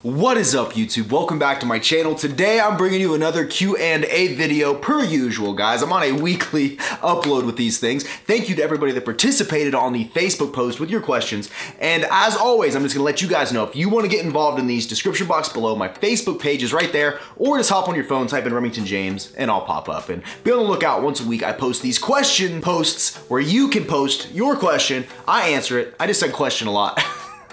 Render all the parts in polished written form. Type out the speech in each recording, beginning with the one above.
What is up, YouTube? Welcome back to my channel. Today I'm bringing you another Q&A video per usual, guys. I'm on a weekly upload with these things. Thank you to everybody that participated on the Facebook post with your questions. And as always, I'm just gonna let you guys know if you wanna get involved in these, description box below, my Facebook page is right there, or just hop on your phone, type in Remington James, and I'll pop up. And be on the lookout, once a week I post these question posts where you can post your question, I answer it. I just said question a lot.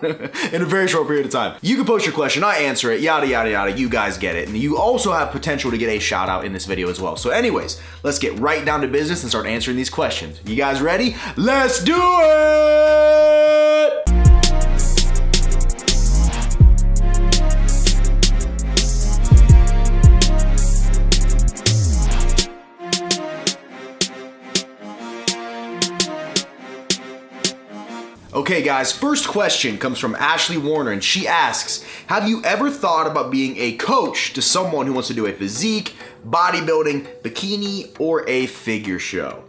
In a very short period of time. You can post your question, I answer it, yada, yada, yada, you guys get it. And you also have potential to get a shout out in this video as well. So anyways, let's get right down to business and start answering these questions. You guys ready? Let's do it! Okay guys, first question comes from Ashley Warner and she asks, have you ever thought about being a coach to someone who wants to do a physique, bodybuilding, bikini, or a figure show?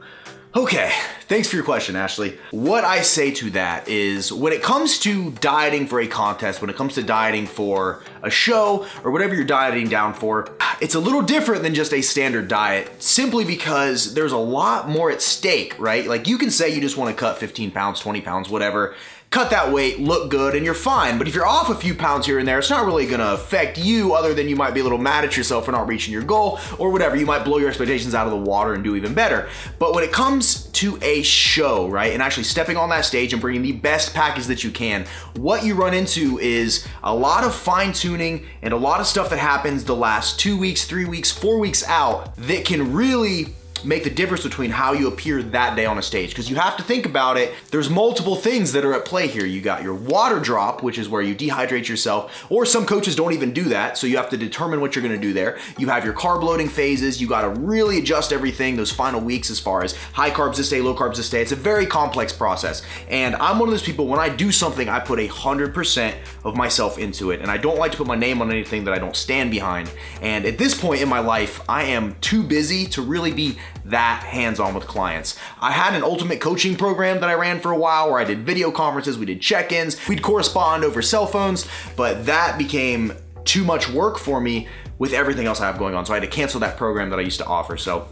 Okay, thanks for your question, Ashley. What I say to that is when it comes to dieting for a contest, when it comes to dieting for a show or whatever you're dieting down for, it's a little different than just a standard diet simply because there's a lot more at stake, right? Like you can say you just want to cut 15 pounds, 20 pounds, whatever, cut that weight, look good, and you're fine. But if you're off a few pounds here and there, it's not really gonna affect you other than you might be a little mad at yourself for not reaching your goal or whatever. You might blow your expectations out of the water and do even better. But when it comes to a show, right, and actually stepping on that stage and bringing the best package that you can, what you run into is a lot of fine tuning and a lot of stuff that happens the last 2 weeks, 3 weeks, 4 weeks out that can really make the difference between how you appear that day on a stage. Because you have to think about it, there's multiple things that are at play here. You got your water drop, which is where you dehydrate yourself, or some coaches don't even do that, so you have to determine what you're gonna do there. You have your carb loading phases, you gotta really adjust everything those final weeks as far as high carbs this day, low carbs this day. It's a very complex process. And I'm one of those people, when I do something, I put 100% of myself into it. And I don't like to put my name on anything that I don't stand behind. And at this point in my life, I am too busy to really be that hands-on with clients. I had an ultimate coaching program that I ran for a while where I did video conferences, we did check-ins, we'd correspond over cell phones, but that became too much work for me with everything else I have going on. So I had to cancel that program that I used to offer. So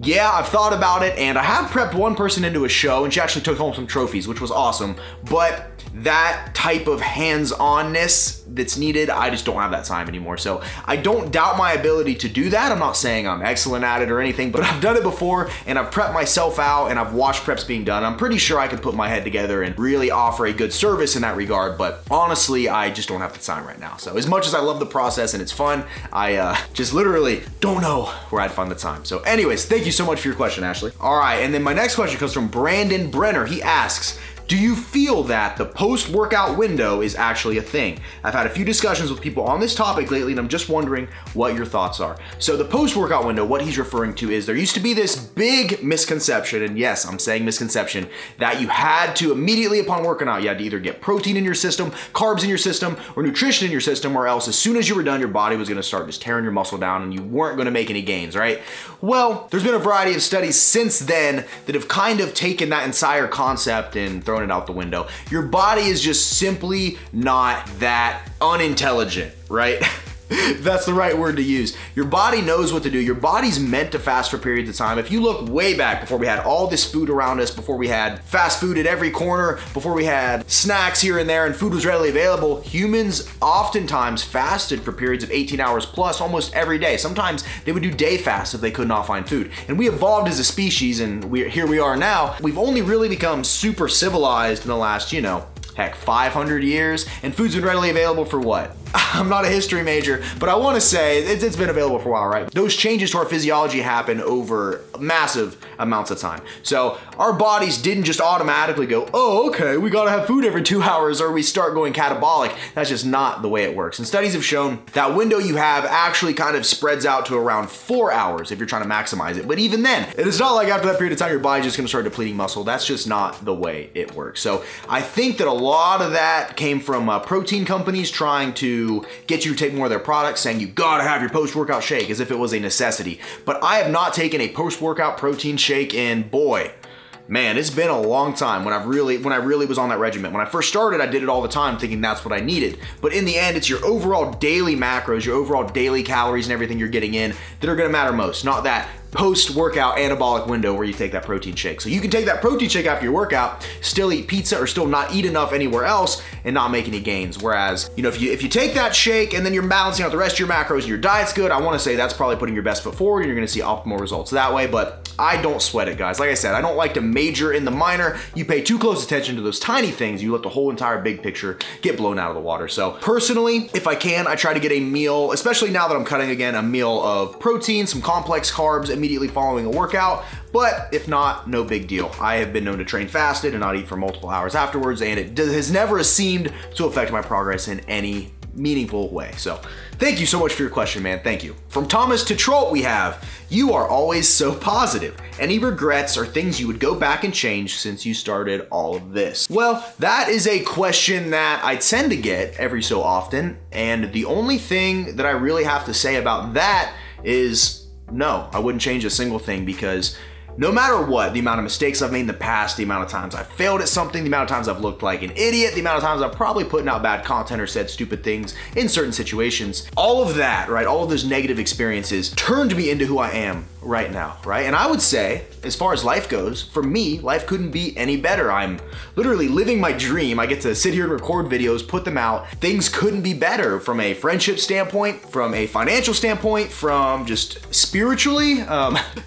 yeah, I've thought about it and I have prepped one person into a show and she actually took home some trophies, which was awesome. But that type of hands-onness that's needed, I just don't have that time anymore. So I don't doubt my ability to do that. I'm not saying I'm excellent at it or anything, but I've done it before and I've prepped myself out and I've watched preps being done. I'm pretty sure I could put my head together and really offer a good service in that regard, but honestly, I just don't have the time right now. So as much as I love the process and it's fun, I just literally don't know where I'd find the time. So anyways, thank you so much for your question, Ashley. All right, and then my next question comes from Brandon Brenner. He asks, do you feel that the post-workout window is actually a thing? I've had a few discussions with people on this topic lately and I'm just wondering what your thoughts are. So the post-workout window, what he's referring to is there used to be this big misconception, and yes, I'm saying misconception, that you had to immediately upon working out, you had to either get protein in your system, carbs in your system, or nutrition in your system, or else as soon as you were done, your body was gonna start just tearing your muscle down and you weren't gonna make any gains, right? Well, there's been a variety of studies since then that have kind of taken that entire concept and thrown it out the window. Your body is just simply not that unintelligent, right? That's the right word to use. Your body knows what to do. Your body's meant to fast for periods of time. If you look way back before we had all this food around us, before we had fast food at every corner, before we had snacks here and there and food was readily available, humans oftentimes fasted for periods of 18 hours plus almost every day. Sometimes they would do day fasts if they could not find food. And we evolved as a species and here we are now. We've only really become super civilized in the last, heck, 500 years, and food's been readily available for what? I'm not a history major, but I want to say it's been available for a while, right? Those changes to our physiology happen over massive amounts of time. So our bodies didn't just automatically go, oh, okay, we gotta have food every 2 hours or we start going catabolic. That's just not the way it works. And studies have shown that window you have actually kind of spreads out to around 4 hours if you're trying to maximize it. But even then, it's not like after that period of time, your body's just gonna start depleting muscle. That's just not the way it works. So I think that a lot of that came from protein companies trying to get you to take more of their products, saying you gotta have your post-workout shake as if it was a necessity. But I have not taken a post-workout protein shake in, boy, man, it's been a long time when I really was on that regimen. When I first started, I did it all the time thinking that's what I needed. But in the end, it's your overall daily macros, your overall daily calories and everything you're getting in that are gonna matter most, not that post-workout anabolic window where you take that protein shake. So you can take that protein shake after your workout, still eat pizza or still not eat enough anywhere else and not make any gains. Whereas, you know, if you take that shake and then you're balancing out the rest of your macros and your diet's good, I wanna say that's probably putting your best foot forward and you're gonna see optimal results that way. But I don't sweat it, guys. Like I said, I don't like to major in the minor. You pay too close attention to those tiny things, you let the whole entire big picture get blown out of the water. So personally, if I can, I try to get a meal, especially now that I'm cutting again, a meal of protein, some complex carbs immediately following a workout. But if not, no big deal. I have been known to train fasted and not eat for multiple hours afterwards, and it has never seemed to affect my progress in any meaningful way. So thank you so much for your question, man. Thank you. From Thomas to Trolt, we have, you are always so positive. Any regrets or things you would go back and change since you started all of this? Well, that is a question that I tend to get every so often. And the only thing that I really have to say about that is no, I wouldn't change a single thing, because no matter what, the amount of mistakes I've made in the past, the amount of times I've failed at something, the amount of times I've looked like an idiot, the amount of times I've probably putting out bad content or said stupid things in certain situations, all of that, right, all of those negative experiences turned me into who I am right now, right? And I would say, as far as life goes, for me, life couldn't be any better. I'm literally living my dream. I get to sit here and record videos, put them out. Things couldn't be better from a friendship standpoint, from a financial standpoint, from just spiritually,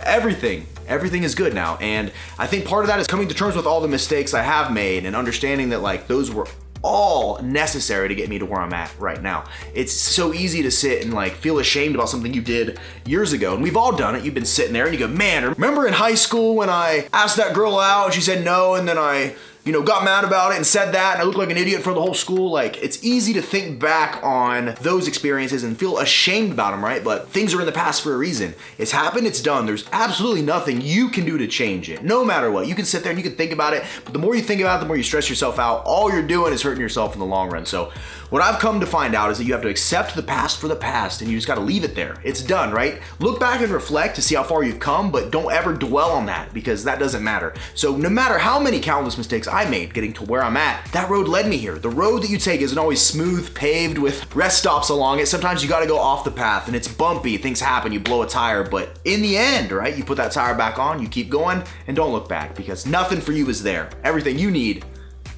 everything. Everything is good now. And I think part of that is coming to terms with all the mistakes I have made and understanding that like those were all necessary to get me to where I'm at right now. It's so easy to sit and like feel ashamed about something you did years ago. And we've all done it. You've been sitting there and you go, man, remember in high school when I asked that girl out and she said no, and then I got mad about it and said that, and I looked like an idiot for the whole school. Like, it's easy to think back on those experiences and feel ashamed about them, right? But things are in the past for a reason. It's happened, it's done. There's absolutely nothing you can do to change it, no matter what. You can sit there and you can think about it, but the more you think about it, the more you stress yourself out. All you're doing is hurting yourself in the long run. So what I've come to find out is that you have to accept the past for the past, and you just gotta leave it there. It's done, right? Look back and reflect to see how far you've come, but don't ever dwell on that, because that doesn't matter. So no matter how many countless mistakes I made getting to where I'm at, that road led me here. The road that you take isn't always smooth, paved with rest stops along it. Sometimes you gotta go off the path and it's bumpy, things happen, you blow a tire, but in the end, right, you put that tire back on, you keep going, and don't look back, because nothing for you is there. Everything you need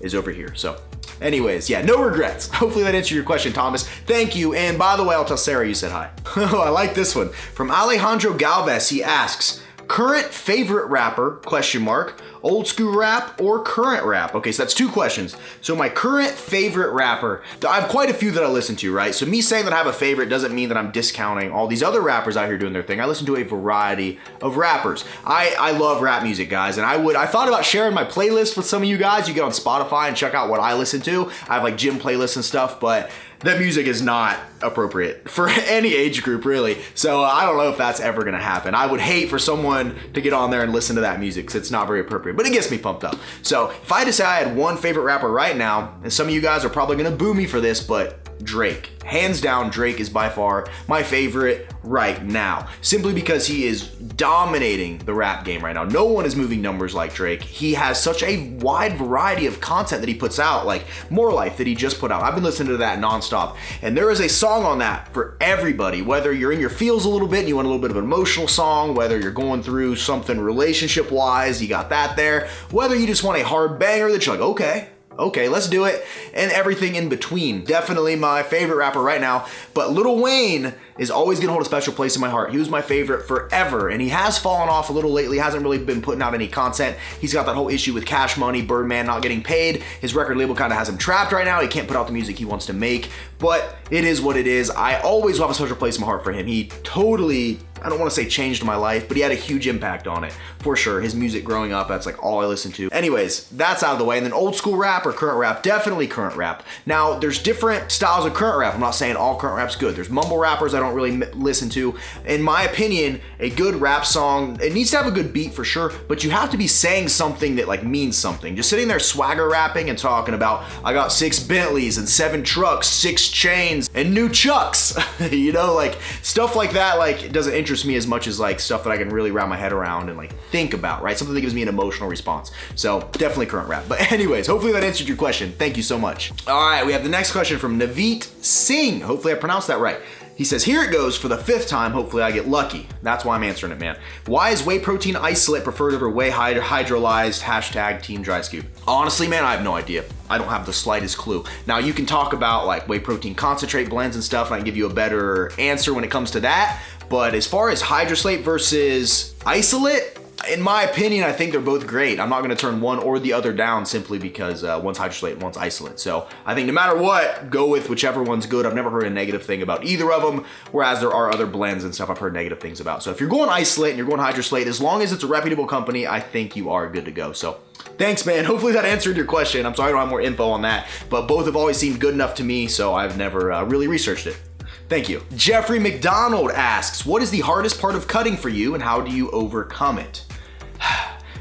is over here. So anyways, yeah, no regrets. Hopefully that answered your question, Thomas. Thank you. And by the way, I'll tell Sarah you said hi. I like this one. From Alejandro Galvez, he asks, current favorite rapper, question mark, old school rap or current rap? Okay, so that's two questions. So my current favorite rapper, I have quite a few that I listen to, right? So me saying that I have a favorite doesn't mean that I'm discounting all these other rappers out here doing their thing. I listen to a variety of rappers. I love rap music, guys, and I thought about sharing my playlist with some of you guys. You get on Spotify and check out what I listen to. I have like gym playlists and stuff, but that music is not appropriate for any age group, really. So I don't know if that's ever gonna happen. I would hate for someone to get on there and listen to that music, because it's not very appropriate, but it gets me pumped up. So if I decide I had one favorite rapper right now, and some of you guys are probably gonna boo me for this, but Drake. Hands down, Drake is by far my favorite right now, simply because he is dominating the rap game right now. No one is moving numbers like Drake. He has such a wide variety of content that he puts out, like More Life that he just put out. I've been listening to that nonstop, and there is a song on that for everybody, whether you're in your feels a little bit and you want a little bit of an emotional song, whether you're going through something relationship wise, you got that there, whether you just want a hard banger that you're like, okay, let's do it, and everything in between. Definitely my favorite rapper right now, but Lil Wayne is always gonna hold a special place in my heart. He was my favorite forever, and he has fallen off a little lately, hasn't really been putting out any content. He's got that whole issue with Cash Money, Birdman not getting paid. His record label kind of has him trapped right now. He can't put out the music he wants to make, but it is what it is. I always will have a special place in my heart for him. He totally, I don't want to say changed my life, but he had a huge impact on it, for sure. His music growing up, that's like all I listened to. Anyways, that's out of the way. And then old school rap or current rap? Definitely current rap. Now, there's different styles of current rap. I'm not saying all current rap's good. There's mumble rappers I don't really listen to. In my opinion, a good rap song, it needs to have a good beat for sure, but you have to be saying something that like means something. Just sitting there swagger rapping and talking about, I got 6 Bentleys and 7 trucks, 6 chains, and new Chucks, like stuff like that, like it doesn't interest interest me as much as like stuff that I can really wrap my head around and like think about, right? Something that gives me an emotional response. So definitely current rap. But anyways, hopefully that answered your question. Thank you so much. All right, we have the next question from Naveet Singh. Hopefully I pronounced that right. He says, here it goes for the 5th time. Hopefully I get lucky. That's why I'm answering it, man. Why is whey protein isolate preferred over whey hydrolyzed? Hashtag Team Dry Scoop. Honestly, man, I have no idea. I don't have the slightest clue. Now you can talk about like whey protein concentrate blends and stuff, and I can give you a better answer when it comes to that. But as far as hydroslate versus isolate, in my opinion, I think they're both great. I'm not gonna turn one or the other down simply because one's hydroslate and one's isolate. So I think no matter what, go with whichever one's good. I've never heard a negative thing about either of them, whereas there are other blends and stuff I've heard negative things about. So if you're going isolate and you're going hydroslate, as long as it's a reputable company, I think you are good to go. So thanks, man. Hopefully that answered your question. I'm sorry I don't have more info on that, but both have always seemed good enough to me, so I've never really researched it. Thank you. Jeffrey McDonald asks, what is the hardest part of cutting for you and how do you overcome it?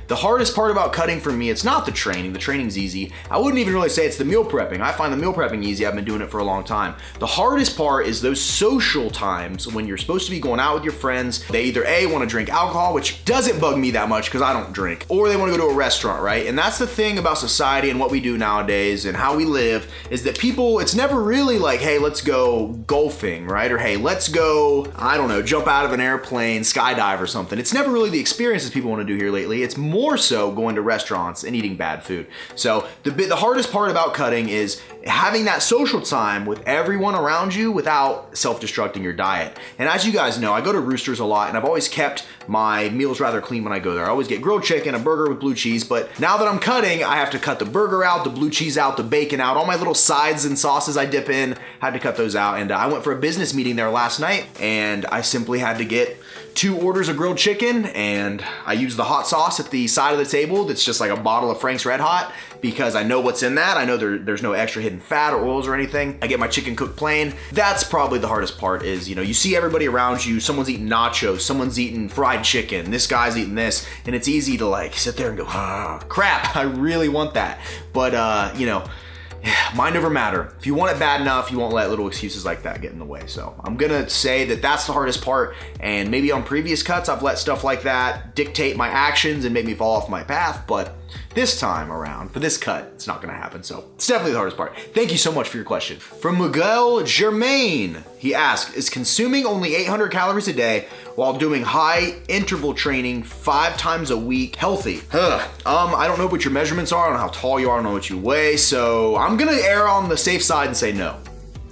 The hardest part about cutting for me, it's not the training. The training's easy. I wouldn't even really say it's the meal prepping. I find the meal prepping easy. I've been doing it for a long time. The hardest part is those social times when you're supposed to be going out with your friends. They either A, want to drink alcohol, which doesn't bug me that much because I don't drink, or they want to go to a restaurant, right? And that's the thing about society and what we do nowadays and how we live is that people, it's never really like, hey, let's go golfing, right? Or hey, let's go, I don't know, jump out of an airplane, skydive or something. It's never really the experiences people want to do here lately. It's more so going to restaurants and eating bad food. So the hardest part about cutting is having that social time with everyone around you without self-destructing your diet. And as you guys know, I go to Roosters a lot and I've always kept my meals rather clean when I go there. I always get grilled chicken, a burger with blue cheese, but now that I'm cutting, I have to cut the burger out, the blue cheese out, the bacon out, all my little sides and sauces I dip in, had to cut those out. And I went for a business meeting there last night and I simply had to get 2 orders of grilled chicken, and I use the hot sauce at the side of the table that's just like a bottle of Frank's Red Hot because I know what's in that. I know there's no extra hidden fat or oils or anything. I get my chicken cooked plain. That's probably the hardest part is, you know, you see everybody around you, someone's eating nachos, someone's eating fried chicken, this guy's eating this, and it's easy to like sit there and go, ah, crap, I really want that. But, you know, mind over matter. If you want it bad enough, you won't let little excuses like that get in the way. So I'm gonna say that that's the hardest part, and maybe on previous cuts I've let stuff like that dictate my actions and make me fall off my path, but this time around, for this cut, it's not gonna happen. So it's definitely the hardest part. Thank you so much for your question. From Miguel Germain, he asked, is consuming only 800 calories a day while doing high interval training 5 times a week healthy? I don't know what your measurements are, I don't know how tall you are, I don't know what you weigh, so I'm gonna err on the safe side and say no.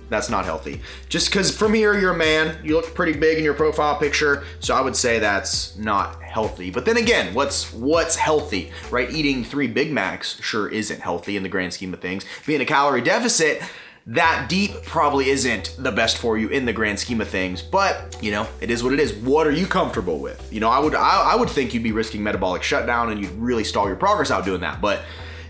That's not healthy. Just because from here you're a man, you look pretty big in your profile picture, so I would say that's not healthy. But then again, what's healthy, right? Eating 3 Big Macs sure isn't healthy in the grand scheme of things. Being a calorie deficit that deep probably isn't the best for you in the grand scheme of things, but you know, it is what it is. What are you comfortable with? You know, I would think you'd be risking metabolic shutdown and you'd really stall your progress out doing that, but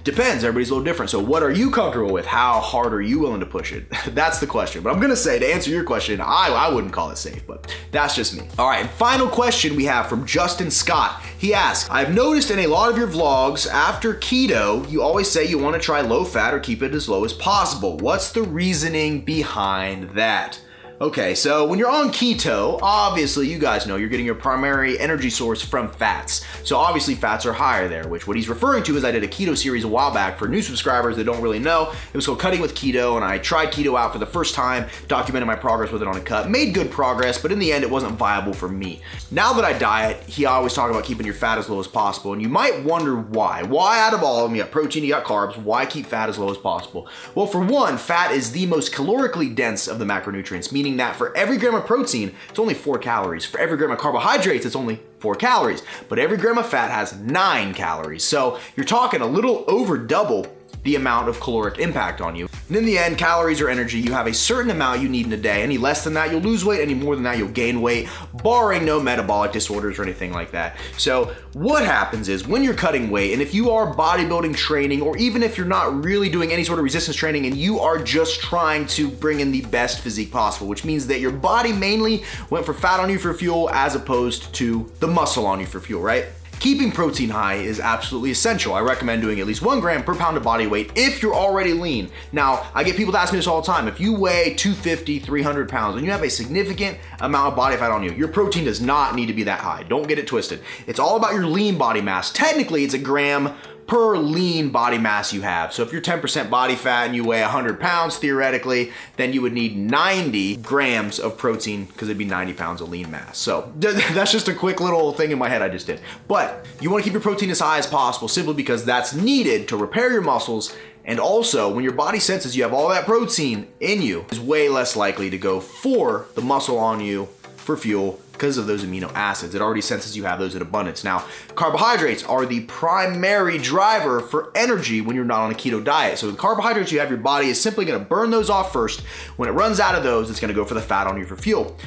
depends, everybody's a little different. So what are you comfortable with? How hard are you willing to push it? That's the question. But I'm gonna say, to answer your question, I wouldn't call it safe, but that's just me. All right, and final question we have from Justin Scott. He asks, I've noticed in a lot of your vlogs, after keto, you always say you wanna try low fat or keep it as low as possible. What's the reasoning behind that? Okay, so when you're on keto, obviously you guys know you're getting your primary energy source from fats. So obviously fats are higher there, which what he's referring to is I did a keto series a while back for new subscribers that don't really know. It was called Cutting with Keto, and I tried keto out for the first time, documented my progress with it on a cut, made good progress, but in the end it wasn't viable for me. Now that I diet, he always talks about keeping your fat as low as possible, and you might wonder why. Why out of all of them, you got protein, you got carbs, why keep fat as low as possible? Well, for one, fat is the most calorically dense of the macronutrients, meaning that for every gram of protein, it's only 4 calories. For every gram of carbohydrates, it's only 4 calories. But every gram of fat has 9 calories. So you're talking a little over double the amount of caloric impact on you. And in the end, calories are energy. You have a certain amount you need in a day. Any less than that, you'll lose weight. Any more than that, you'll gain weight, barring no metabolic disorders or anything like that. So what happens is when you're cutting weight, and if you are bodybuilding training, or even if you're not really doing any sort of resistance training and you are just trying to bring in the best physique possible, which means that your body mainly went for fat on you for fuel as opposed to the muscle on you for fuel, right? Keeping protein high is absolutely essential. I recommend doing at least 1 gram per pound of body weight if you're already lean. Now, I get people to ask me this all the time. If you weigh 250, 300 pounds and you have a significant amount of body fat on you, your protein does not need to be that high. Don't get it twisted. It's all about your lean body mass. Technically, it's a gram per lean body mass you have. So if you're 10% body fat and you weigh 100 pounds, theoretically, then you would need 90 grams of protein because it'd be 90 pounds of lean mass. So that's just a quick little thing in my head I just did. But you want to keep your protein as high as possible simply because that's needed to repair your muscles. And also, when your body senses you have all that protein in you, it's way less likely to go for the muscle on you for fuel because of those amino acids. It already senses you have those in abundance. Now, carbohydrates are the primary driver for energy when you're not on a keto diet. So the carbohydrates you have, your body is simply gonna burn those off first. When it runs out of those, it's gonna go for the fat on you for fuel.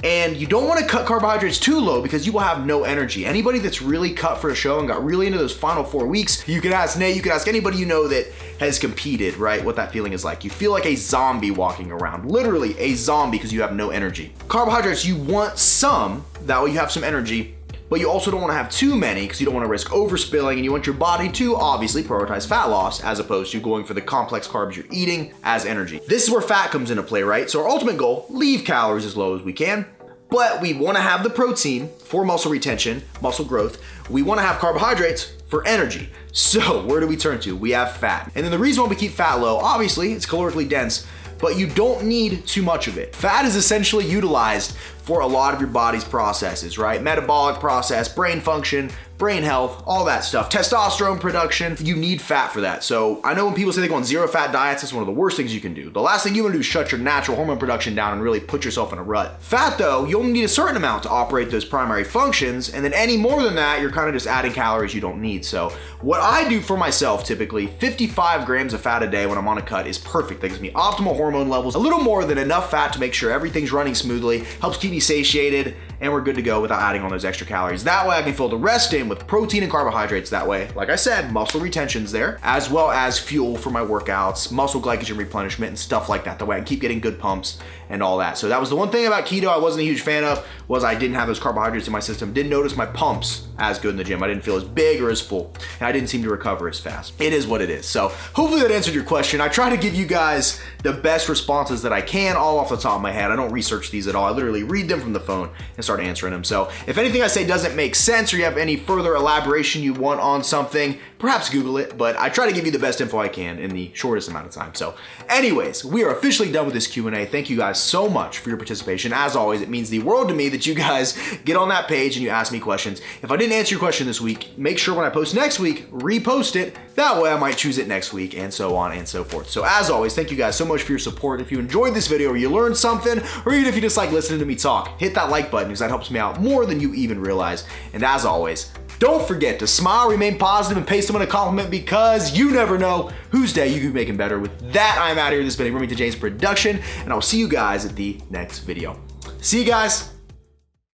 And you don't want to cut carbohydrates too low because you will have no energy. Anybody that's really cut for a show and got really into those final 4 weeks, you can ask Nate, you can ask anybody you know that has competed, right? What that feeling is like. You feel like a zombie walking around, literally a zombie because you have no energy. Carbohydrates, you want some, that way you have some energy, but you also don't want to have too many because you don't want to risk overspilling, and you want your body to obviously prioritize fat loss as opposed to going for the complex carbs you're eating as energy. This is where fat comes into play, right? So our ultimate goal, leave calories as low as we can, but we want to have the protein for muscle retention, muscle growth. We want to have carbohydrates for energy. So where do we turn to? We have fat. And then the reason why we keep fat low, obviously it's calorically dense, but you don't need too much of it. Fat is essentially utilized for a lot of your body's processes, right? Metabolic process, brain function, brain health, all that stuff. Testosterone production, you need fat for that. So I know when people say they go on zero fat diets, that's one of the worst things you can do. The last thing you want to do is shut your natural hormone production down and really put yourself in a rut. Fat though, you only need a certain amount to operate those primary functions, and then any more than that, you're kind of just adding calories you don't need. So what I do for myself, typically 55 grams of fat a day when I'm on a cut is perfect. That gives me optimal hormone levels, a little more than enough fat to make sure everything's running smoothly, helps keep me satiated, and we're good to go without adding on those extra calories. That way I can fill the rest in with protein and carbohydrates. That way, like I said, muscle retention's there, as well as fuel for my workouts, muscle glycogen replenishment and stuff like that. That way I can keep getting good pumps and all that. So that was the one thing about keto I wasn't a huge fan of, was I didn't have those carbohydrates in my system. Didn't notice my pumps as good in the gym. I didn't feel as big or as full, and I didn't seem to recover as fast. It is what it is. So hopefully that answered your question. I try to give you guys the best responses that I can, all off the top of my head. I don't research these at all. I literally read them from the phone and start answering them. So if anything I say doesn't make sense, or you have any further elaboration you want on something, perhaps Google it, but I try to give you the best info I can in the shortest amount of time. So anyways, we are officially done with this Q&A. Thank you guys so much for your participation. As always, it means the world to me that you guys get on that page and you ask me questions. If I didn't answer your question this week, make sure when I post next week, repost it. That way I might choose it next week, and so on and so forth. So as always, thank you guys so much for your support. If you enjoyed this video or you learned something, or even if you just like listening to me talk, hit that like button because that helps me out more than you even realize. And as always, don't forget to smile, remain positive, and pay someone a compliment, because you never know whose day you could be making better. With that, I'm out of here. This has been a Remington James production, and I will see you guys at the next video. See you guys.